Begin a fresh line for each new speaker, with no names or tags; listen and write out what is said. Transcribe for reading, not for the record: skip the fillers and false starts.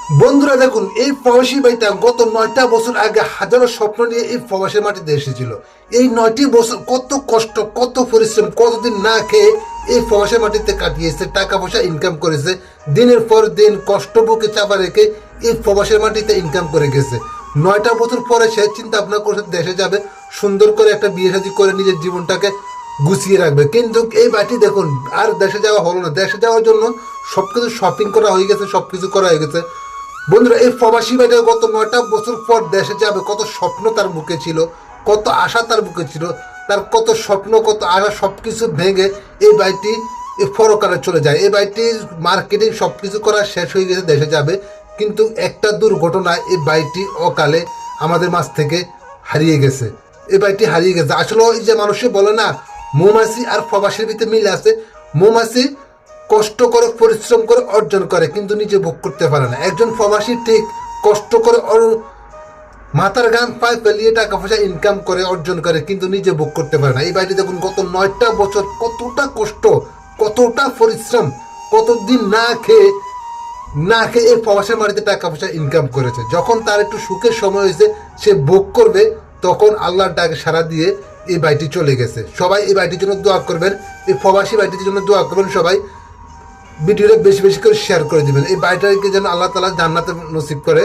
বন্ধুরা দেখুন, এই প্রবাসী ভাইটা গত 9টা বছর আগে হাজারো স্বপ্ন নিয়ে এই প্রবাসী মাটিতে এসেছিল। এই 9টি বছর কত কষ্ট, কত পরিশ্রম, কতদিন না খেয়ে এই প্রবাসী মাটিতে কাটিয়েছে, টাকা পয়সা ইনকাম করেছে, দিনের পর দিন কষ্ট বুকে চাপা রেখে এই প্রবাসী মাটিতে ইনকাম করে গেছে। 9টা বছর পরে সে চিন্তা ভাবনা করছে দেশে যাবে, সুন্দর করে একটা বিয়ে শাদী করে নিজের জীবনটাকে গুছিয়ে রাখবে। কিন্তু এই বাটি দেখুন, আর দেশে যাওয়া হলো না। দেশে যাওয়ার জন্য সবকিছু শপিং করা হয়ে গেছে, সবকিছু করা হয়ে গেছে। বন্ধুরা, এই প্রবাসী ভাইটা গত 9টা বছর পর দেশে যাবে, কত স্বপ্ন তার বুকে ছিল, কত আশা তার বুকে ছিল, তার কত স্বপ্ন, কত আশা সবকিছু ভেঙে এই বাইটি ফরকারে চলে যায়। এই বাইটি মার্কেটিং সবকিছু করা শেষ হয়ে গেছে, দেশে যাবে। কিন্তু একটা দুর্ঘটনায় এই বাইটি অকালে আমাদের মাঝ থেকে হারিয়ে গেছে। এই বাইটি হারিয়ে গেছে। আসলে ওই যে মানুষে বলে না, মৌমাছি আর প্রবাসীর ভিতরে মিল আছে। মৌমাছি কষ্ট করে পরিশ্রম করে অর্জন করে কিন্তু নিজে ভোগ করতে পারে না। একজন প্রবাসী ঠিক কষ্ট করে মাথার গান পায়ে ফেলিয়ে টাকা পয়সা ইনকাম করে অর্জন করে কিন্তু নিজে ভোগ করতে পারে না। এই বাড়িতে দেখুন গত 9টা বছর কতটা কষ্ট, কতটা পরিশ্রম, কতদিন না খেয়ে এই প্রবাসের বাড়িতে টাকা পয়সা ইনকাম করেছে। যখন তার একটু সুখের সময় হয়েছে, সে ভোগ করবে, তখন আল্লাহর ডাকে সাড়া দিয়ে এই বাড়িটি চলে গেছে। সবাই এই বাড়িটির জন্য দোয়া করবেন, এই প্রবাসী বাড়িটির জন্য দোয়া করবেন। সবাই ভিডিওটা বেশি বেশি করে শেয়ার করে দিবেন। এই বাড়িটাকে যেন আল্লাহ তাআলা জান্নাতে নসিব করে।